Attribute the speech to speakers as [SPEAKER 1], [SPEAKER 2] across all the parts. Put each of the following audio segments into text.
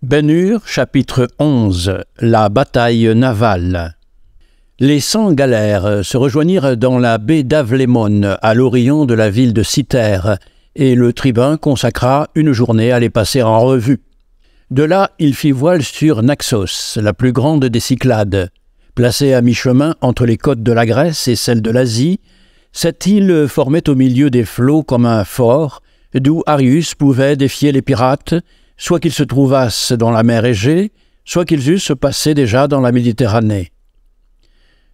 [SPEAKER 1] Ben-Hur, chapitre 11. La bataille navale. Les 100 galères se rejoignirent dans la baie d'Avlémon, à l'orient de la ville de Cythère, et le tribun consacra une journée à les passer en revue. De là, il fit voile sur Naxos, la plus grande des Cyclades. Placée à mi-chemin entre les côtes de la Grèce et celles de l'Asie, cette île formait au milieu des flots comme un fort, d'où Arius pouvait défier les pirates, soit qu'ils se trouvassent dans la mer Égée, soit qu'ils eussent passé déjà dans la Méditerranée.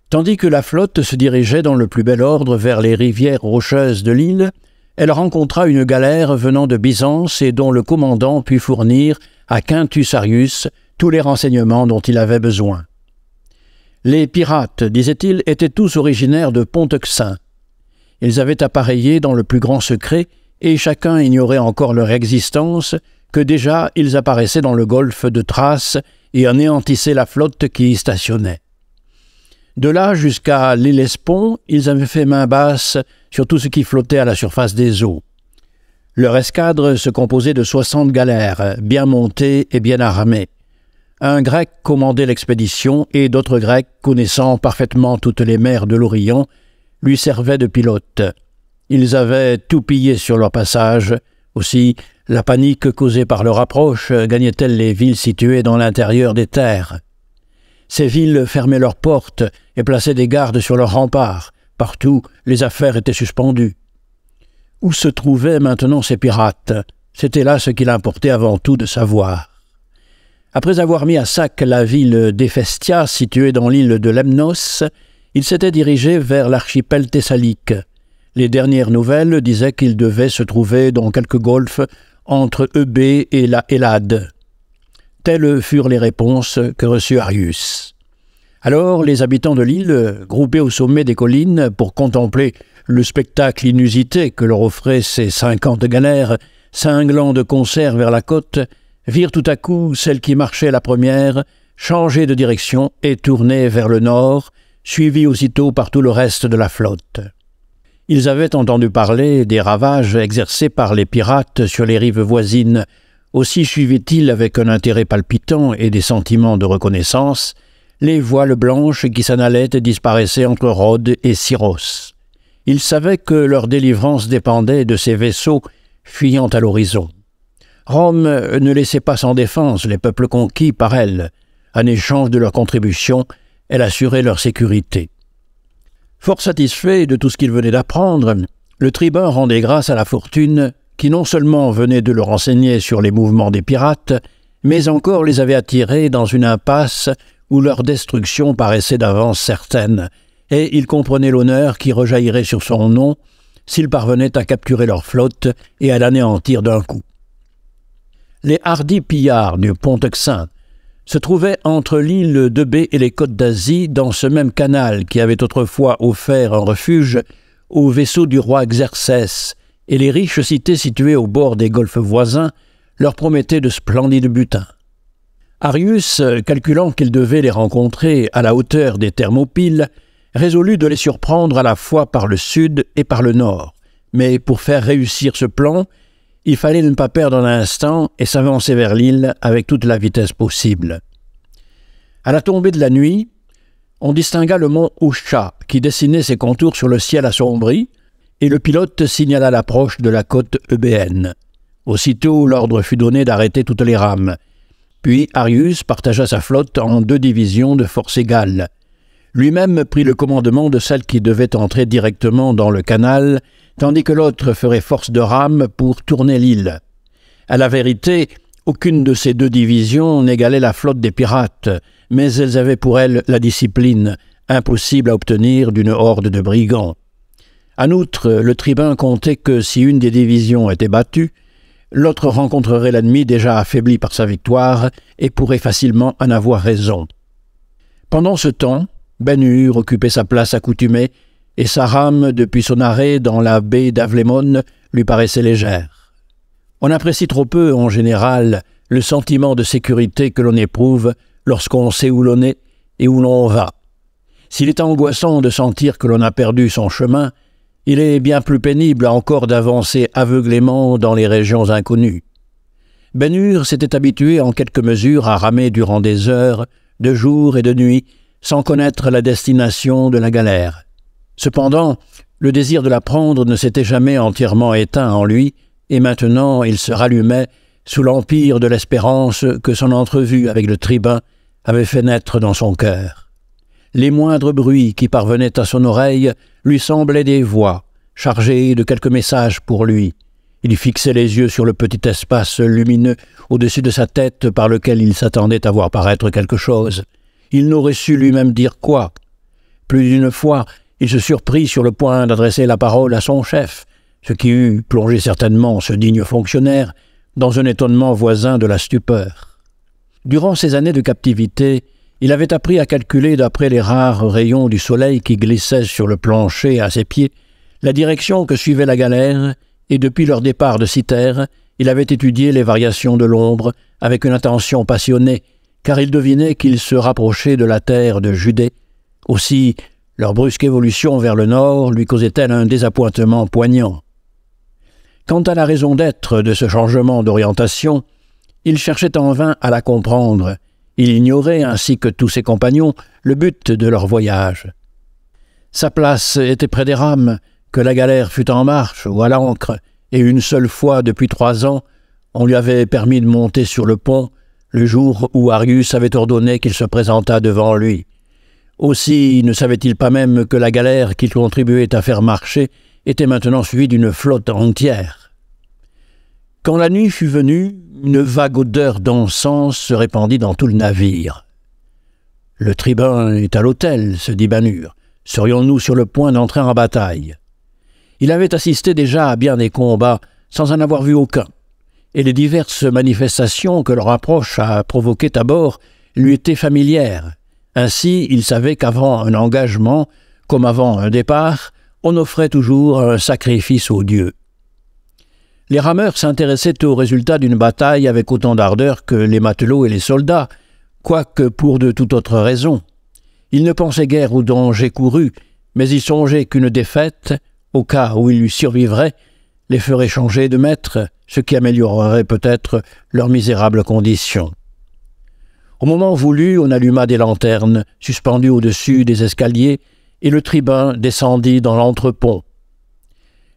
[SPEAKER 1] Tandis que la flotte se dirigeait dans le plus bel ordre vers les rivières rocheuses de l'île, elle rencontra une galère venant de Byzance et dont le commandant put fournir à Quintus Arius tous les renseignements dont il avait besoin. Les pirates, disait-il, étaient tous originaires de Ponteuxin. Ils avaient appareillé dans le plus grand secret et chacun ignorait encore leur existence, que déjà ils apparaissaient dans le golfe de Thrace et anéantissaient la flotte qui y stationnait. De là jusqu'à l'Hellespont, ils avaient fait main basse sur tout ce qui flottait à la surface des eaux. Leur escadre se composait de 60 galères, bien montées et bien armées. Un Grec commandait l'expédition et d'autres Grecs, connaissant parfaitement toutes les mers de l'Orient, lui servaient de pilotes. Ils avaient tout pillé sur leur passage. Aussi, la panique causée par leur approche gagnait-elle les villes situées dans l'intérieur des terres. Ces villes fermaient leurs portes et plaçaient des gardes sur leurs remparts. Partout, les affaires étaient suspendues. Où se trouvaient maintenant ces pirates? C'était là ce qu'il importait avant tout de savoir. Après avoir mis à sac la ville d'Éphestia, située dans l'île de Lemnos, il s'était dirigé vers l'archipel thessalique. Les dernières nouvelles disaient qu'il devait se trouver dans quelques golfes entre Eubée et la Hellade. Telles furent les réponses que reçut Arius. Alors les habitants de l'île, groupés au sommet des collines pour contempler le spectacle inusité que leur offraient ces 50 galères, cinglant de concert vers la côte, virent tout à coup celle qui marchait la première changer de direction et tourner vers le nord, suivie aussitôt par tout le reste de la flotte. Ils avaient entendu parler des ravages exercés par les pirates sur les rives voisines. Aussi suivaient-ils avec un intérêt palpitant et des sentiments de reconnaissance les voiles blanches qui s'en allaient et disparaissaient entre Rhodes et Syros. Ils savaient que leur délivrance dépendait de ces vaisseaux fuyant à l'horizon. Rome ne laissait pas sans défense les peuples conquis par elle. En échange de leur contribution, elle assurait leur sécurité. Fort satisfait de tout ce qu'il venait d'apprendre, le tribun rendait grâce à la fortune qui non seulement venait de le renseigner sur les mouvements des pirates, mais encore les avait attirés dans une impasse où leur destruction paraissait d'avance certaine, et il comprenait l'honneur qui rejaillirait sur son nom s'il parvenait à capturer leur flotte et à l'anéantir d'un coup. Les hardis pillards du Ponteuxin se trouvaient entre l'île d'Eubée et les côtes d'Asie dans ce même canal qui avait autrefois offert un refuge aux vaisseaux du roi Xerxès, et les riches cités situées au bord des golfes voisins leur promettaient de splendides butins. Arius, calculant qu'il devait les rencontrer à la hauteur des Thermopyles, résolut de les surprendre à la fois par le sud et par le nord. Mais pour faire réussir ce plan, il fallait ne pas perdre un instant et s'avancer vers l'île avec toute la vitesse possible. À la tombée de la nuit, on distingua le mont Oucha qui dessinait ses contours sur le ciel assombri, et le pilote signala l'approche de la côte eubéenne. Aussitôt, l'ordre fut donné d'arrêter toutes les rames. Puis Arius partagea sa flotte en 2 divisions de force égales. Lui-même prit le commandement de celle qui devait entrer directement dans le canal, tandis que l'autre ferait force de rame pour tourner l'île. À la vérité, aucune de ces 2 divisions n'égalait la flotte des pirates, mais elles avaient pour elles la discipline, impossible à obtenir d'une horde de brigands. En outre, le tribun comptait que si une des divisions était battue, l'autre rencontrerait l'ennemi déjà affaibli par sa victoire et pourrait facilement en avoir raison. Pendant ce temps, Ben-Hur occupait sa place accoutumée et sa rame, depuis son arrêt dans la baie d'Avlémon, lui paraissait légère. On apprécie trop peu, en général, le sentiment de sécurité que l'on éprouve lorsqu'on sait où l'on est et où l'on va. S'il est angoissant de sentir que l'on a perdu son chemin, il est bien plus pénible encore d'avancer aveuglément dans les régions inconnues. Ben-Hur s'était habitué en quelque mesure à ramer durant des heures, de jour et de nuit, sans connaître la destination de la galère. Cependant, le désir de la prendre ne s'était jamais entièrement éteint en lui, et maintenant il se rallumait sous l'empire de l'espérance que son entrevue avec le tribun avait fait naître dans son cœur. Les moindres bruits qui parvenaient à son oreille lui semblaient des voix, chargées de quelques messages pour lui. Il fixait les yeux sur le petit espace lumineux au-dessus de sa tête par lequel il s'attendait à voir paraître quelque chose. Il n'aurait su lui-même dire quoi. Plus d'une fois, il se surprit sur le point d'adresser la parole à son chef, ce qui eût plongé certainement ce digne fonctionnaire dans un étonnement voisin de la stupeur. Durant ces années de captivité, il avait appris à calculer d'après les rares rayons du soleil qui glissaient sur le plancher à ses pieds la direction que suivait la galère, et depuis leur départ de Cythère, il avait étudié les variations de l'ombre avec une attention passionnée, car il devinait qu'ils se rapprochaient de la terre de Judée. Aussi, leur brusque évolution vers le nord lui causait-elle un désappointement poignant. Quant à la raison d'être de ce changement d'orientation, il cherchait en vain à la comprendre. Il ignorait, ainsi que tous ses compagnons, le but de leur voyage. Sa place était près des rames, que la galère fût en marche ou à l'ancre, et une seule fois depuis 3 ans, on lui avait permis de monter sur le pont, le jour où Arius avait ordonné qu'il se présentât devant lui. Aussi ne savait-il pas même que la galère qu'il contribuait à faire marcher était maintenant suivie d'une flotte entière. Quand la nuit fut venue, une vague odeur d'encens se répandit dans tout le navire. « Le tribun est à l'hôtel, se dit Ben-Hur. Serions-nous sur le point d'entrer en bataille ?» Il avait assisté déjà à bien des combats sans en avoir vu aucun, et les diverses manifestations que leur approche a provoquées à bord lui étaient familières. Ainsi, il savait qu'avant un engagement, comme avant un départ, on offrait toujours un sacrifice aux dieux. Les rameurs s'intéressaient aux résultats d'une bataille avec autant d'ardeur que les matelots et les soldats, quoique pour de toute autre raison. Ils ne pensaient guère au danger couru, mais ils songeaient qu'une défaite, au cas où ils lui survivraient, les ferait changer de maître, ce qui améliorerait peut-être leur misérable condition. Au moment voulu, on alluma des lanternes suspendues au-dessus des escaliers et le tribun descendit dans l'entrepont.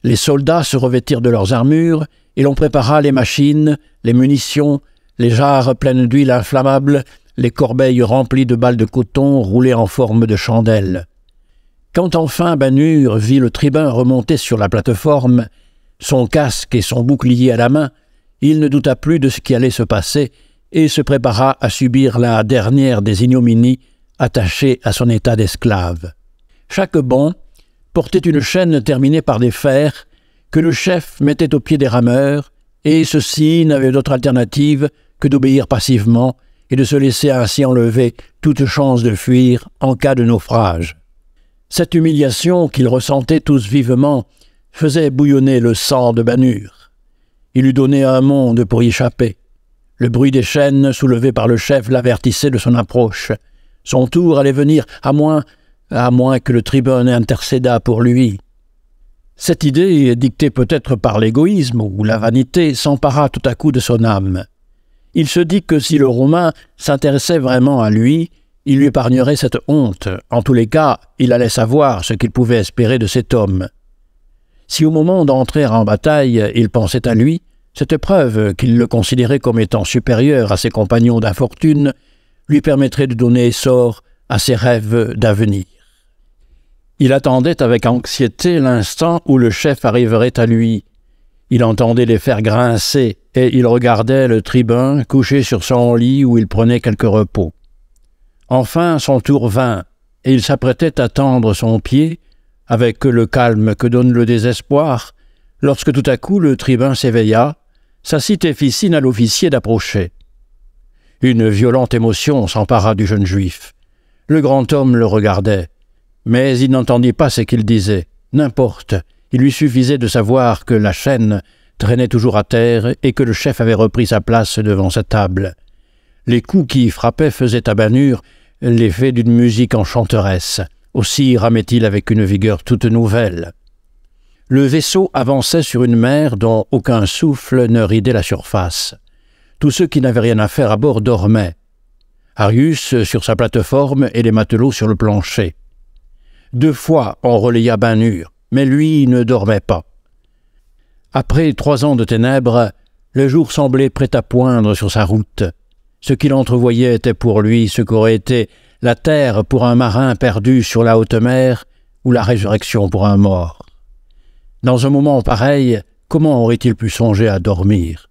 [SPEAKER 1] Les soldats se revêtirent de leurs armures et l'on prépara les machines, les munitions, les jarres pleines d'huile inflammable, les corbeilles remplies de balles de coton roulées en forme de chandelles. Quand enfin Ben-Hur vit le tribun remonter sur la plateforme, son casque et son bouclier à la main, il ne douta plus de ce qui allait se passer et se prépara à subir la dernière des ignominies attachées à son état d'esclave. Chaque banc portait une chaîne terminée par des fers que le chef mettait aux pieds des rameurs, et ceux-ci n'avaient d'autre alternative que d'obéir passivement et de se laisser ainsi enlever toute chance de fuir en cas de naufrage. Cette humiliation qu'ils ressentaient tous vivement faisait bouillonner le sang de Ben-Hur. Il eût donné un monde pour y échapper. Le bruit des chaînes soulevées par le chef l'avertissait de son approche. Son tour allait venir, à moins que le tribun intercédât pour lui. Cette idée, dictée peut-être par l'égoïsme ou la vanité, s'empara tout à coup de son âme. Il se dit que si le Romain s'intéressait vraiment à lui, il lui épargnerait cette honte. En tous les cas, il allait savoir ce qu'il pouvait espérer de cet homme. Si au moment d'entrer en bataille, il pensait à lui, cette preuve qu'il le considérait comme étant supérieur à ses compagnons d'infortune lui permettrait de donner essor à ses rêves d'avenir. Il attendait avec anxiété l'instant où le chef arriverait à lui. Il entendait les fers grincer et il regardait le tribun couché sur son lit où il prenait quelque repos. Enfin, son tour vint, et il s'apprêtait à tendre son pied, avec le calme que donne le désespoir, lorsque tout à coup le tribun s'éveilla, s'assit et fit signe à l'officier d'approcher. Une violente émotion s'empara du jeune juif. Le grand homme le regardait, mais il n'entendit pas ce qu'il disait. N'importe, il lui suffisait de savoir que la chaîne traînait toujours à terre et que le chef avait repris sa place devant sa table. Les coups qui frappaient faisaient à Ben-Hur l'effet d'une musique enchanteresse. Aussi ramait-il avec une vigueur toute nouvelle. Le vaisseau avançait sur une mer dont aucun souffle ne ridait la surface. Tous ceux qui n'avaient rien à faire à bord dormaient. Arius sur sa plateforme et les matelots sur le plancher. 2 fois on relaya Ben-Hur, mais lui ne dormait pas. Après 3 ans de ténèbres, le jour semblait prêt à poindre sur sa route. Ce qu'il entrevoyait était pour lui ce qu'aurait été la terre pour un marin perdu sur la haute mer ou la résurrection pour un mort. Dans un moment pareil, comment aurait-il pu songer à dormir?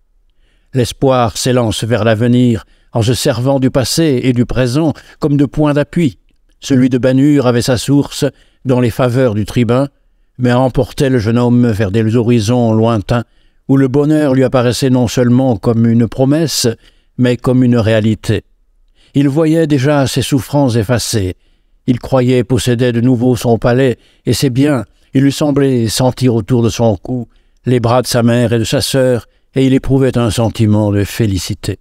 [SPEAKER 1] L'espoir s'élance vers l'avenir en se servant du passé et du présent comme de points d'appui. Celui de Ben-Hur avait sa source dans les faveurs du tribun, mais emportait le jeune homme vers des horizons lointains où le bonheur lui apparaissait non seulement comme une promesse, mais comme une réalité. Il voyait déjà ses souffrances effacées. Il croyait posséder de nouveau son palais et ses biens. Il lui semblait sentir autour de son cou les bras de sa mère et de sa sœur, et il éprouvait un sentiment de félicité.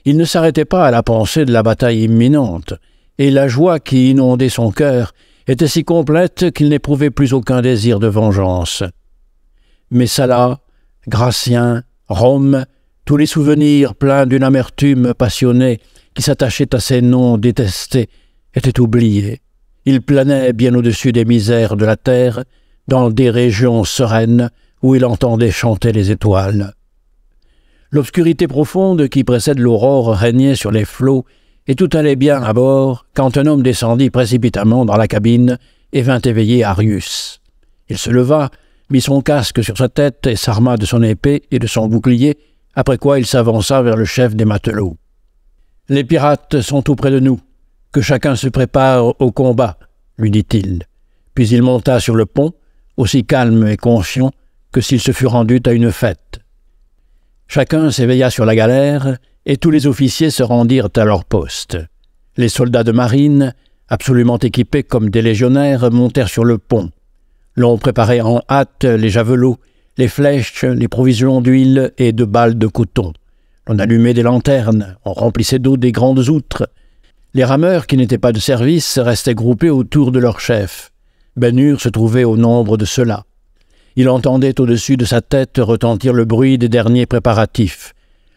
[SPEAKER 1] Il ne s'arrêtait pas à la pensée de la bataille imminente, et la joie qui inondait son cœur était si complète qu'il n'éprouvait plus aucun désir de vengeance. Messala, Gratien, Rome, tous les souvenirs pleins d'une amertume passionnée qui s'attachait à ces noms détestés étaient oubliés. Il planait bien au-dessus des misères de la terre, dans des régions sereines où il entendait chanter les étoiles. L'obscurité profonde qui précède l'aurore régnait sur les flots, et tout allait bien à bord quand un homme descendit précipitamment dans la cabine et vint éveiller Arius. Il se leva, mit son casque sur sa tête et s'arma de son épée et de son bouclier, après quoi il s'avança vers le chef des matelots. « Les pirates sont tout près de nous. Que chacun se prépare au combat, » lui dit-il. Puis il monta sur le pont, aussi calme et conscient que s'il se fût rendu à une fête. Chacun s'éveilla sur la galère, et tous les officiers se rendirent à leur poste. Les soldats de marine, absolument équipés comme des légionnaires, montèrent sur le pont. L'on préparait en hâte les javelots, les flèches, les provisions d'huile et de balles de coton. On allumait des lanternes, on remplissait d'eau des grandes outres. Les rameurs qui n'étaient pas de service restaient groupés autour de leur chef. Ben-Hur se trouvait au nombre de ceux-là. Il entendait au-dessus de sa tête retentir le bruit des derniers préparatifs.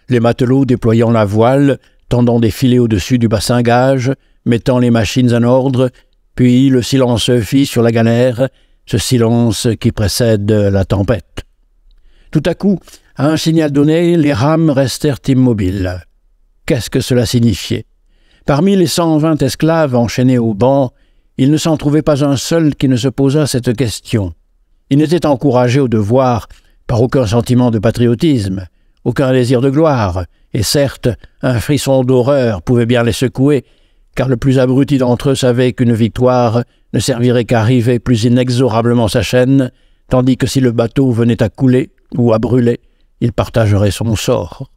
[SPEAKER 1] Les matelots déployant la voile, tendant des filets au-dessus du bassin-gage, mettant les machines en ordre, puis le silence se fit sur la galère, ce silence qui précède la tempête. Tout à coup, à un signal donné, les rames restèrent immobiles. Qu'est-ce que cela signifiait? Parmi les 120 esclaves enchaînés au banc, il ne s'en trouvait pas un seul qui ne se posât cette question. Ils n'étaient encouragés au devoir par aucun sentiment de patriotisme, aucun désir de gloire, et certes, un frisson d'horreur pouvait bien les secouer, car le plus abruti d'entre eux savait qu'une victoire ne servirait qu'à river plus inexorablement sa chaîne, tandis que si le bateau venait à couler ou à brûler, il partagerait son sort.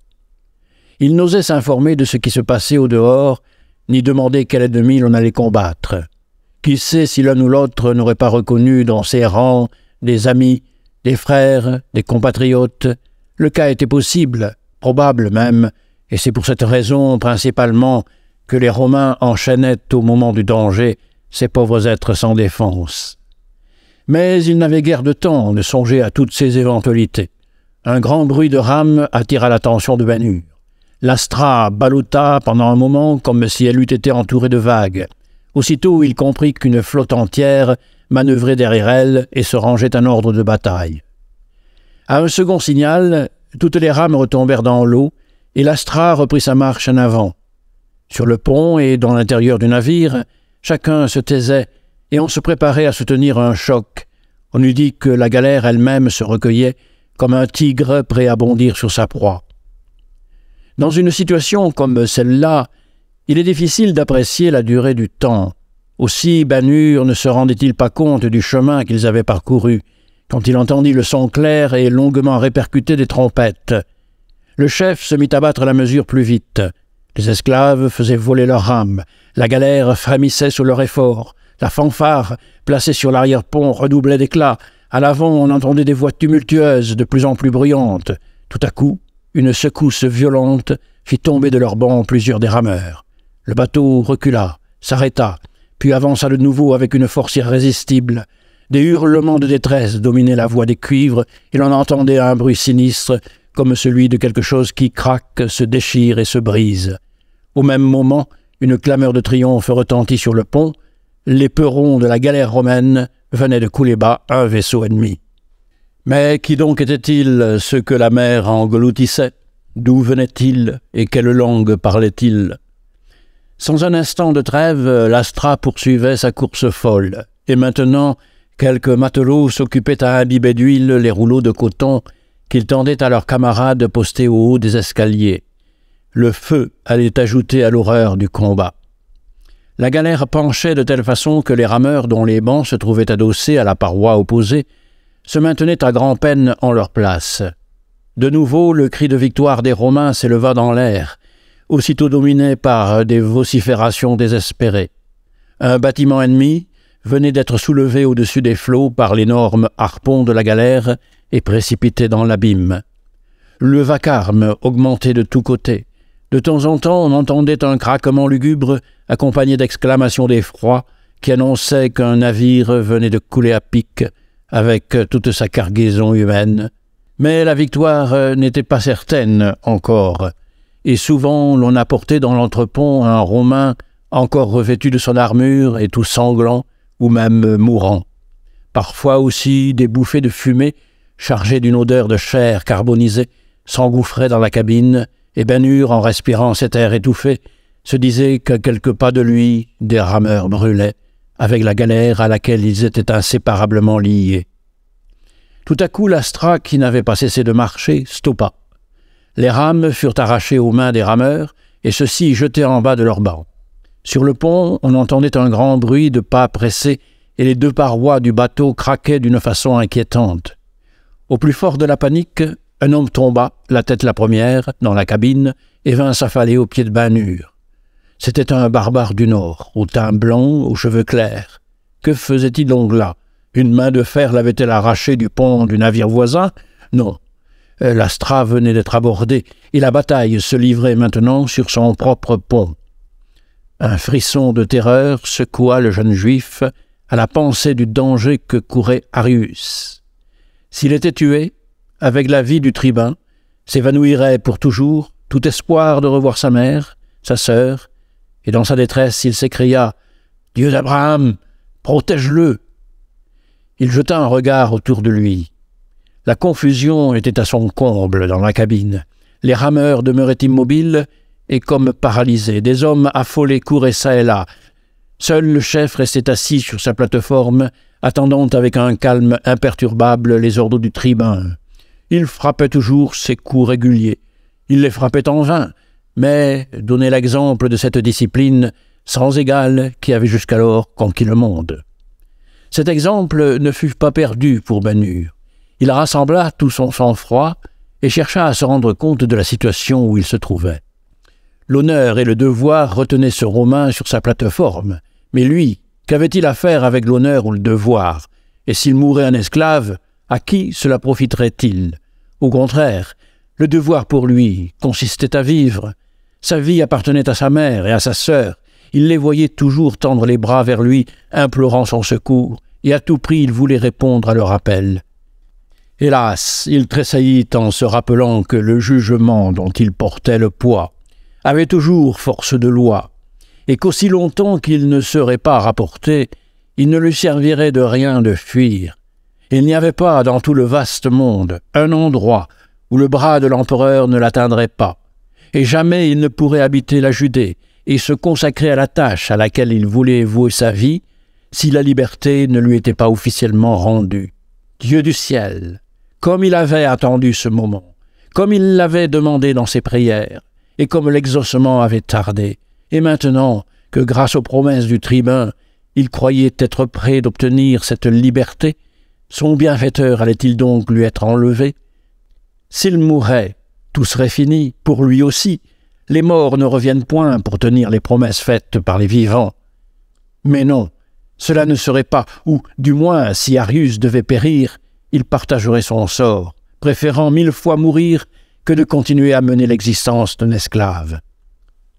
[SPEAKER 1] Il n'osait s'informer de ce qui se passait au-dehors, ni demander quel ennemi l'on allait combattre. Qui sait si l'un ou l'autre n'aurait pas reconnu dans ses rangs des amis, des frères, des compatriotes. Le cas était possible, probable même, et c'est pour cette raison principalement que les Romains enchaînaient au moment du danger ces pauvres êtres sans défense. Mais ils n'avaient guère de temps de songer à toutes ces éventualités. Un grand bruit de rames attira l'attention de Ben-Hur. L'Astra ballotta pendant un moment comme si elle eût été entourée de vagues. Aussitôt, il comprit qu'une flotte entière manœuvrait derrière elle et se rangeait en ordre de bataille. À un second signal, toutes les rames retombèrent dans l'eau et l'Astra reprit sa marche en avant. Sur le pont et dans l'intérieur du navire, chacun se taisait et on se préparait à soutenir un choc. On eût dit que la galère elle-même se recueillait comme un tigre prêt à bondir sur sa proie. Dans une situation comme celle-là, il est difficile d'apprécier la durée du temps. Aussi Ben-Hur ne se rendait-il pas compte du chemin qu'ils avaient parcouru, quand il entendit le son clair et longuement répercuté des trompettes. Le chef se mit à battre la mesure plus vite. Les esclaves faisaient voler leurs rames, la galère frémissait sous leur effort, la fanfare, placée sur l'arrière-pont, redoublait d'éclat. À l'avant, on entendait des voix tumultueuses, de plus en plus bruyantes. Tout à coup, une secousse violente fit tomber de leur banc plusieurs des rameurs. Le bateau recula, s'arrêta, puis avança de nouveau avec une force irrésistible. Des hurlements de détresse dominaient la voix des cuivres, et l'on entendait un bruit sinistre, comme celui de quelque chose qui craque, se déchire et se brise. Au même moment, une clameur de triomphe retentit sur le pont. Les perrons de la galère romaine venaient de couler bas un vaisseau ennemi. Mais qui donc étaient-ils ceux que la mer engloutissait? D'où venaient-ils et quelle langue parlaient-ils? Sans un instant de trêve, l'Astra poursuivait sa course folle, et maintenant, quelques matelots s'occupaient à imbiber d'huile les rouleaux de coton qu'ils tendaient à leurs camarades postés au haut des escaliers. Le feu allait ajouter à l'horreur du combat. La galère penchait de telle façon que les rameurs dont les bancs se trouvaient adossés à la paroi opposée se maintenaient à grand-peine en leur place. De nouveau, le cri de victoire des Romains s'éleva dans l'air, aussitôt dominé par des vociférations désespérées. Un bâtiment ennemi venait d'être soulevé au-dessus des flots par l'énorme harpon de la galère et précipité dans l'abîme. Le vacarme augmentait de tous côtés. De temps en temps, on entendait un craquement lugubre accompagné d'exclamations d'effroi qui annonçaient qu'un navire venait de couler à pic avec toute sa cargaison humaine. Mais la victoire n'était pas certaine encore, et souvent l'on apportait dans l'entrepont un Romain encore revêtu de son armure et tout sanglant ou même mourant. Parfois aussi des bouffées de fumée chargées d'une odeur de chair carbonisée s'engouffraient dans la cabine, et Ben Hur, en respirant cet air étouffé, se disait qu'à quelques pas de lui, des rameurs brûlaient, avec la galère à laquelle ils étaient inséparablement liés. Tout à coup, l'Astra, qui n'avait pas cessé de marcher, stoppa. Les rames furent arrachées aux mains des rameurs, et ceux-ci jetés en bas de leurs bancs. Sur le pont, on entendait un grand bruit de pas pressés, et les deux parois du bateau craquaient d'une façon inquiétante. Au plus fort de la panique, un homme tomba, la tête la première, dans la cabine, et vint s'affaler aux pieds de Ben Hur. C'était un barbare du Nord, au teint blanc, aux cheveux clairs. Que faisait-il donc là? Une main de fer l'avait-elle arraché du pont du navire voisin? Non. L'Astra venait d'être abordée, et la bataille se livrait maintenant sur son propre pont. Un frisson de terreur secoua le jeune Juif à la pensée du danger que courait Arius. S'il était tué, avec la vie du tribun, s'évanouirait pour toujours tout espoir de revoir sa mère, sa sœur, et dans sa détresse, il s'écria « Dieu d'Abraham, protège-le » Il jeta un regard autour de lui. La confusion était à son comble dans la cabine. Les rameurs demeuraient immobiles et comme paralysés. Des hommes affolés couraient çà et là. Seul le chef restait assis sur sa plateforme, attendant avec un calme imperturbable les ordres du tribun. Il frappait toujours ses coups réguliers. Il les frappait en vain, mais donnait l'exemple de cette discipline sans égale qui avait jusqu'alors conquis le monde. Cet exemple ne fut pas perdu pour Ben Hur. Il rassembla tout son sang-froid et chercha à se rendre compte de la situation où il se trouvait. L'honneur et le devoir retenaient ce Romain sur sa plateforme, mais lui, qu'avait-il à faire avec l'honneur ou le devoir? Et s'il mourait un esclave, à qui cela profiterait-il? Au contraire, le devoir pour lui consistait à vivre. Sa vie appartenait à sa mère et à sa sœur. Il les voyait toujours tendre les bras vers lui, implorant son secours, et à tout prix il voulait répondre à leur appel. Hélas, il tressaillit en se rappelant que le jugement dont il portait le poids avait toujours force de loi, et qu'aussi longtemps qu'il ne serait pas rapporté, il ne lui servirait de rien de fuir. Il n'y avait pas dans tout le vaste monde un endroit où le bras de l'empereur ne l'atteindrait pas, et jamais il ne pourrait habiter la Judée et se consacrer à la tâche à laquelle il voulait vouer sa vie si la liberté ne lui était pas officiellement rendue. Dieu du ciel, comme il avait attendu ce moment, comme il l'avait demandé dans ses prières, et comme l'exaucement avait tardé, et maintenant que grâce aux promesses du tribun, il croyait être prêt d'obtenir cette liberté, son bienfaiteur allait-il donc lui être enlevé? S'il mourait, tout serait fini, pour lui aussi. Les morts ne reviennent point pour tenir les promesses faites par les vivants. Mais non, cela ne serait pas, ou du moins, si Arius devait périr, il partagerait son sort, préférant 1000 fois mourir que de continuer à mener l'existence d'un esclave.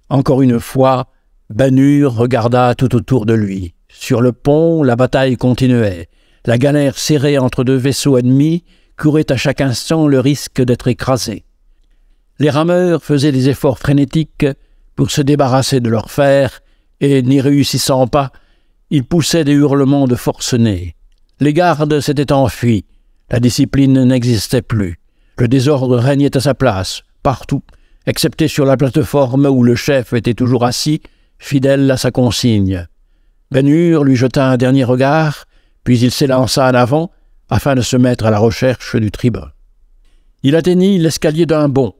[SPEAKER 1] Encore une fois, Ben Hur regarda tout autour de lui. Sur le pont, la bataille continuait. La galère serrée entre deux vaisseaux ennemis couraient à chaque instant le risque d'être écrasés. Les rameurs faisaient des efforts frénétiques pour se débarrasser de leur fer, et, n'y réussissant pas, ils poussaient des hurlements de forcenés. Les gardes s'étaient enfuis, la discipline n'existait plus, le désordre régnait à sa place, partout, excepté sur la plateforme où le chef était toujours assis, fidèle à sa consigne. Ben Hur lui jeta un dernier regard, puis il s'élança en avant, afin de se mettre à la recherche du tribun. Il atteignit l'escalier d'un bond,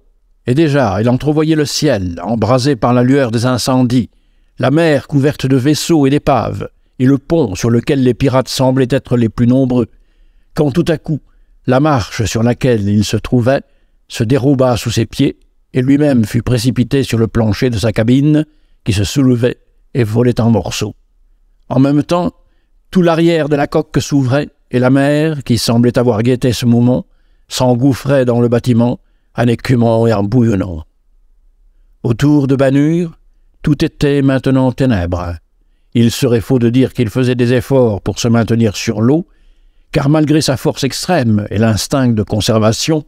[SPEAKER 1] et déjà il entrevoyait le ciel, embrasé par la lueur des incendies, la mer couverte de vaisseaux et d'épaves, et le pont sur lequel les pirates semblaient être les plus nombreux, quand tout à coup, la marche sur laquelle il se trouvait se déroba sous ses pieds, et lui-même fut précipité sur le plancher de sa cabine, qui se soulevait et volait en morceaux. En même temps, tout l'arrière de la coque s'ouvrait, et la mer, qui semblait avoir guetté ce moment, s'engouffrait dans le bâtiment, en écumant et en bouillonnant. Autour de Ben Hur, tout était maintenant ténèbres. Il serait faux de dire qu'il faisait des efforts pour se maintenir sur l'eau, car malgré sa force extrême et l'instinct de conservation,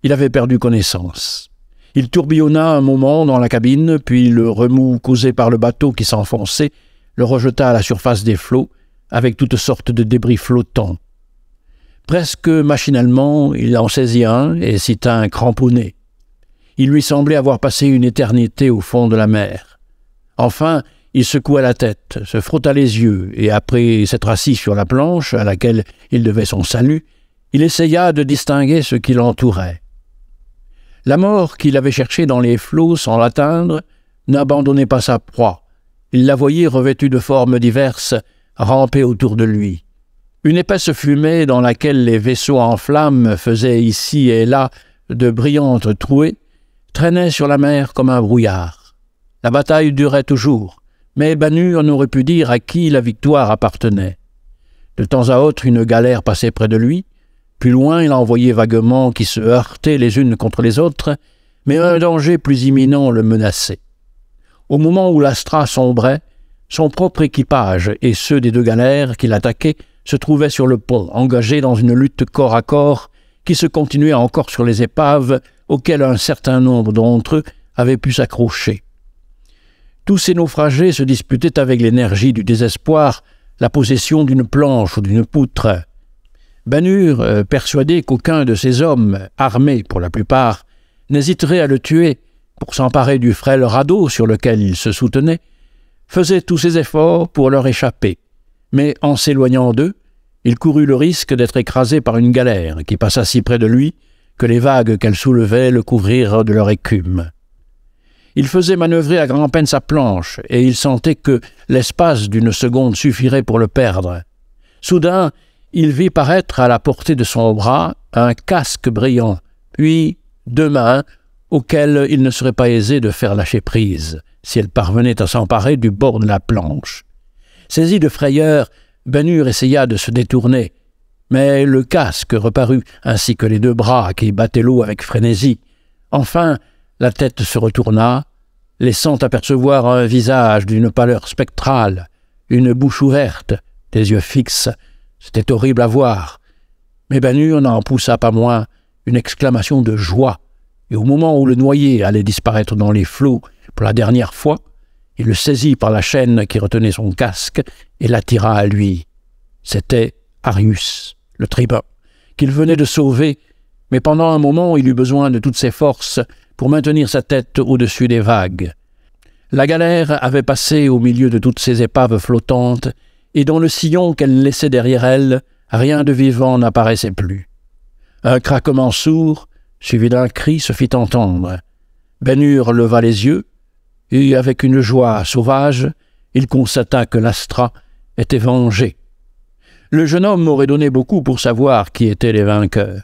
[SPEAKER 1] il avait perdu connaissance. Il tourbillonna un moment dans la cabine, puis le remous causé par le bateau qui s'enfonçait le rejeta à la surface des flots, avec toutes sortes de débris flottants. Presque machinalement, il en saisit un et s'y tint cramponné. Il lui semblait avoir passé une éternité au fond de la mer. Enfin, il secoua la tête, se frotta les yeux, et après s'être assis sur la planche à laquelle il devait son salut, il essaya de distinguer ce qui l'entourait. La mort qu'il avait cherchée dans les flots sans l'atteindre n'abandonnait pas sa proie. Il la voyait revêtue de formes diverses, ramper autour de lui. Une épaisse fumée dans laquelle les vaisseaux en flammes faisaient ici et là de brillantes trouées traînait sur la mer comme un brouillard. La bataille durait toujours, mais Ben Hur n'aurait pu dire à qui la victoire appartenait. De temps à autre, une galère passait près de lui. Plus loin, il en voyait vaguement qui se heurtaient les unes contre les autres, mais un danger plus imminent le menaçait. Au moment où l'Astra sombrait, son propre équipage et ceux des deux galères qui l'attaquaient se trouvaient sur le pont, engagés dans une lutte corps à corps qui se continuait encore sur les épaves auxquelles un certain nombre d'entre eux avaient pu s'accrocher. Tous ces naufragés se disputaient avec l'énergie du désespoir la possession d'une planche ou d'une poutre. Ben Hur, persuadé qu'aucun de ces hommes, armés pour la plupart, n'hésiterait à le tuer pour s'emparer du frêle radeau sur lequel il se soutenait, faisait tous ses efforts pour leur échapper. Mais en s'éloignant d'eux, il courut le risque d'être écrasé par une galère qui passa si près de lui que les vagues qu'elle soulevait le couvrirent de leur écume. Il faisait manœuvrer à grand-peine sa planche, et il sentait que l'espace d'une seconde suffirait pour le perdre. Soudain, il vit paraître à la portée de son bras un casque brillant, puis deux mains auxquelles il ne serait pas aisé de faire lâcher prise, si elle parvenait à s'emparer du bord de la planche. Saisi de frayeur, Ben Hur essaya de se détourner, mais le casque reparut, ainsi que les deux bras qui battaient l'eau avec frénésie. Enfin, la tête se retourna, laissant apercevoir un visage d'une pâleur spectrale, une bouche ouverte, des yeux fixes. C'était horrible à voir, mais Ben Hur n'en poussa pas moins une exclamation de joie, et au moment où le noyé allait disparaître dans les flots pour la dernière fois, il le saisit par la chaîne qui retenait son casque et l'attira à lui. C'était Arius, le tribun, qu'il venait de sauver, mais pendant un moment il eut besoin de toutes ses forces pour maintenir sa tête au-dessus des vagues. La galère avait passé au milieu de toutes ces épaves flottantes, et dans le sillon qu'elle laissait derrière elle, rien de vivant n'apparaissait plus. Un craquement sourd, suivi d'un cri, se fit entendre. Ben Hur leva les yeux, et avec une joie sauvage, il constata que l'Astra était vengée. Le jeune homme aurait donné beaucoup pour savoir qui étaient les vainqueurs.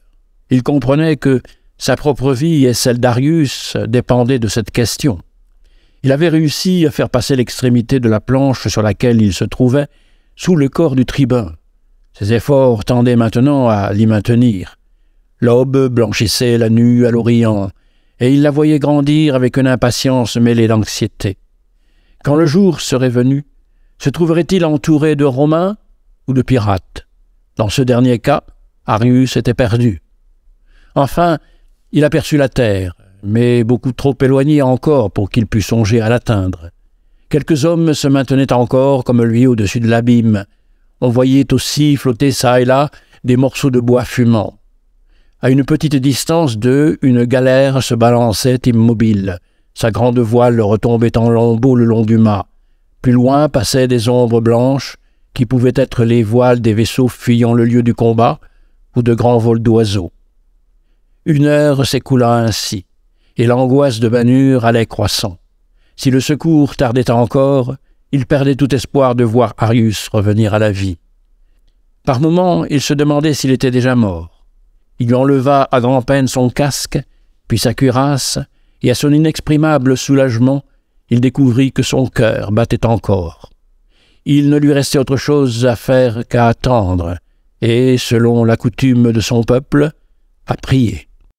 [SPEAKER 1] Il comprenait que sa propre vie et celle d'Arius dépendaient de cette question. Il avait réussi à faire passer l'extrémité de la planche sur laquelle il se trouvait sous le corps du tribun. Ses efforts tendaient maintenant à l'y maintenir. L'aube blanchissait la nue à l'Orient, et il la voyait grandir avec une impatience mêlée d'anxiété. Quand le jour serait venu, se trouverait-il entouré de Romains ou de pirates? Dans ce dernier cas, Arius était perdu. Enfin, il aperçut la terre, mais beaucoup trop éloignée encore pour qu'il pût songer à l'atteindre. Quelques hommes se maintenaient encore comme lui au-dessus de l'abîme. On voyait aussi flotter çà et là des morceaux de bois fumant. À une petite distance d'eux, une galère se balançait immobile. Sa grande voile retombait en lambeaux le long du mât. Plus loin passaient des ombres blanches qui pouvaient être les voiles des vaisseaux fuyant le lieu du combat ou de grands vols d'oiseaux. Une heure s'écoula ainsi, et l'angoisse de Banur allait croissant. Si le secours tardait encore, il perdait tout espoir de voir Arius revenir à la vie. Par moments, il se demandait s'il était déjà mort. Il lui enleva à grand-peine son casque, puis sa cuirasse, et à son inexprimable soulagement, il découvrit que son cœur battait encore. Il ne lui restait autre chose à faire qu'à attendre, et, selon la coutume de son peuple, à prier.